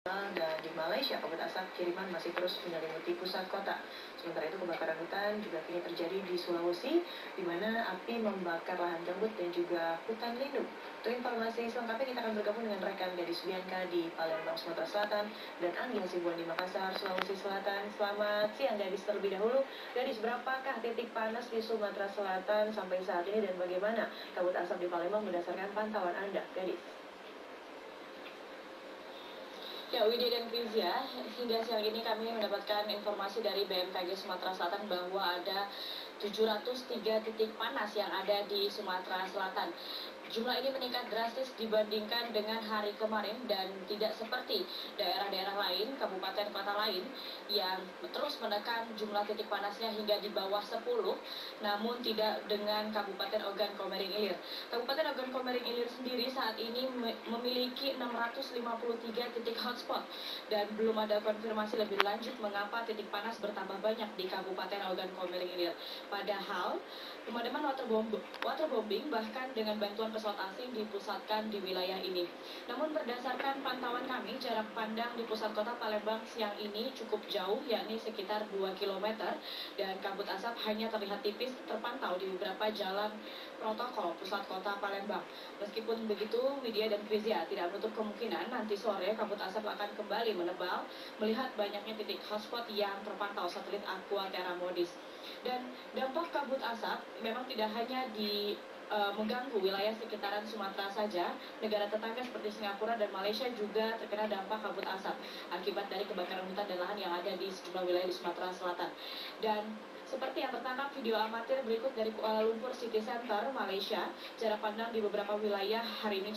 Dan di Malaysia, kabut asap kiriman masih terus menyelimuti pusat kota. Sementara itu, kebakaran hutan juga kini terjadi di Sulawesi, di mana api membakar lahan gambut dan juga hutan lindung. Untuk informasi selengkapnya, kita akan bergabung dengan rekan Gadis Bianca di Palembang, Sumatera Selatan, dan Anggi Hasibuan di Makassar, Sulawesi Selatan. Selamat siang, Gadis. Terlebih dahulu, Gadis, berapakah titik panas di Sumatera Selatan sampai saat ini, dan bagaimana kabut asap di Palembang berdasarkan pantauan Anda, Gadis? Ya, Widya dan Krizia, hingga siang ini kami mendapatkan informasi dari BMKG Sumatera Selatan bahwa ada 703 titik panas yang ada di Sumatera Selatan. Jumlah ini meningkat drastis dibandingkan dengan hari kemarin dan tidak seperti daerah-daerah lain, kabupaten kota lain yang terus menekan jumlah titik panasnya hingga di bawah 10, namun tidak dengan Kabupaten Ogan Komering Ilir. Kabupaten Ogan Komering Ilir sendiri saat ini memiliki 653 titik hotspot dan belum ada konfirmasi lebih lanjut mengapa titik panas bertambah banyak di Kabupaten Ogan Komering Ilir. Padahal pemadaman waterbombing bahkan dengan bantuan pesawat asing dipusatkan di wilayah ini. Namun berdasarkan pantauan kami, jarak pandang di pusat kota Palembang siang ini cukup jauh, yakni sekitar 2 km, dan kabut asap hanya terlihat tipis terpantau di beberapa jalan protokol pusat kota Palembang. Meskipun begitu, Widya dan Krizia tidak menutup kemungkinan nanti sore kabut asap akan kembali menebal melihat banyaknya titik hotspot yang terpantau satelit Aqua Terra Modis. Dan dampak kabut asap memang tidak hanya mengganggu wilayah sekitaran Sumatera saja, negara tetangga seperti Singapura dan Malaysia juga terkena dampak kabut asap akibat dari kebakaran hutan dan lahan yang ada di sejumlah wilayah di Sumatera Selatan. Dan seperti yang tertangkap video amatir berikut dari Kuala Lumpur City Center, Malaysia, jarak pandang di beberapa wilayah hari ini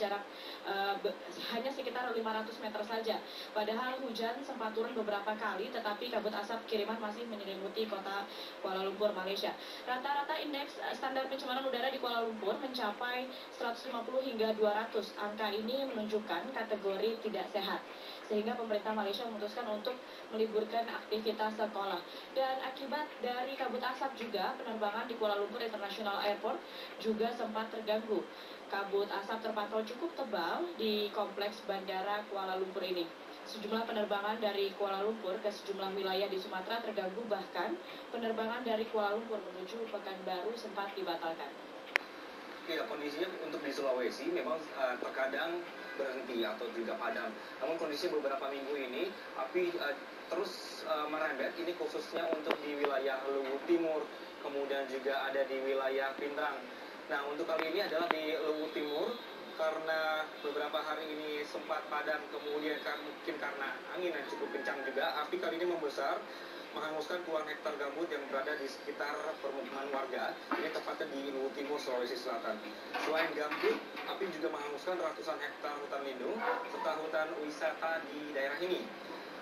hanya sekitar 500 meter saja. Padahal hujan sempat turun beberapa kali, tetapi kabut asap kiriman masih menyelimuti kota Kuala Lumpur, Malaysia. Rata-rata indeks standar pencemaran udara di Kuala Lumpur mencapai 150 hingga 200. Angka ini menunjukkan kategori tidak sehat, sehingga pemerintah Malaysia memutuskan untuk meliburkan aktivitas sekolah. Dan akibat dari kabut asap juga, penerbangan di Kuala Lumpur International Airport juga sempat terganggu. Kabut asap terpantau cukup tebal di kompleks Bandara Kuala Lumpur ini. Sejumlah penerbangan dari Kuala Lumpur ke sejumlah wilayah di Sumatera terganggu, bahkan penerbangan dari Kuala Lumpur menuju Pekanbaru sempat dibatalkan. Ya, kondisinya untuk di Sulawesi memang terkadang berhenti atau juga padam. Namun kondisi beberapa minggu ini api terus merembet, ini khususnya untuk di wilayah Luwu Timur, kemudian juga ada di wilayah Pindrang. Nah, untuk kali ini adalah di Luwu Timur, karena beberapa hari ini sempat padam, kemudian mungkin karena angin yang cukup kencang juga, api kali ini membesar, menghanguskan puluhan hektar gambut yang berada di sekitar permukiman warga, ini tepatnya di Luwu Timur, Sulawesi Selatan. Selain gambut, api juga menghanguskan ratusan hektar hutan lindung serta hutan wisata di daerah ini.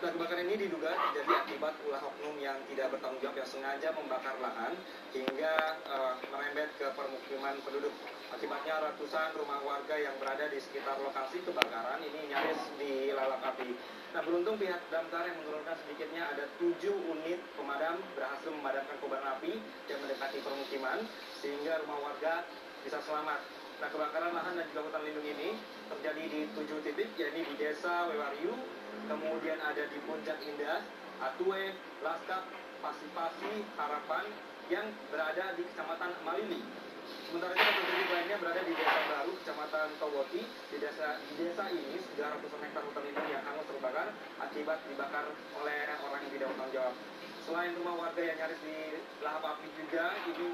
Nah, kebakaran ini diduga terjadi akibat ulah oknum yang tidak bertanggung jawab yang sengaja membakar lahan hingga merembet ke permukiman penduduk. Akibatnya ratusan rumah warga yang berada di sekitar lokasi kebakaran ini nyaris dilalap api. Nah, beruntung pihak damkar yang menurunkan sedikitnya ada 7 unit pemadam berhasil memadamkan kobaran api yang mendekati permukiman sehingga rumah warga bisa selamat. Nah, kebakaran lahan dan juga hutan lindung ini terjadi di 7 titik, yakni di Desa Wewariu, kemudian ada di Puncak Indah, Atue, Laskap, Pasipasi, Harapan yang berada di Kecamatan Malili. Sementara itu satu titik lainnya berada di Desa Baru, Kecamatan Towoti. Di desa ini sudah ratusan hektar hutan lindung yang hangus terbakar akibat dibakar oleh orang yang tidak bertanggung jawab. Selain rumah warga yang nyaris dilahap api juga, ini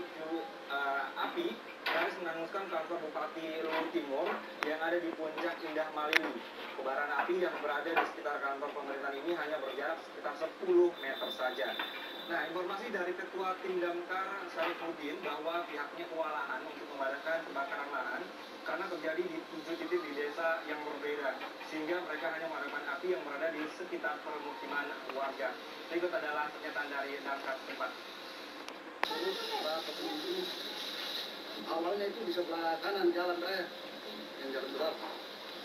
api nyaris menghanguskan kantor Bupati Luwu Timur yang ada di Puncak Indah Malili. Kobaran api yang berada di sekitar kantor pemerintahan ini hanya berjarak sekitar 10 meter saja. Nah, informasi dari Ketua Tim Damkar Sarifuddin bahwa pihaknya kewalahan untuk memadamkan kebakaran lahan karena terjadi di 7 titik di desa yang berbeda, sehingga mereka hanya memadamkan api yang berada di sekitar permukiman warga. Berikut adalah pernyataan dari Damkar setempat. Awalnya itu di sebelah kanan jalan raya yang jalan berat.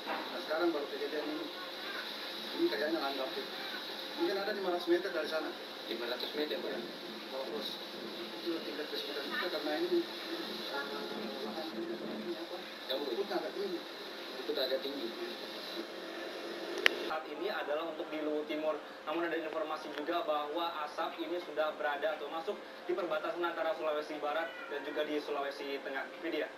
Nah, sekarang baru kejadian ini. Ini kayaknya anggap mungkin ada 500 meter dari sana. 500 meter ya? Terus itu tingkat kesulitan kita karena ini lahan ini apa? Rumputnya agak tinggi. Rumput agak tinggi. saat ini adalah untuk di Luwu Timur. Namun ada informasi juga bahwa asap ini sudah berada atau masuk di perbatasan antara Sulawesi Barat dan juga di Sulawesi Tengah. Widya.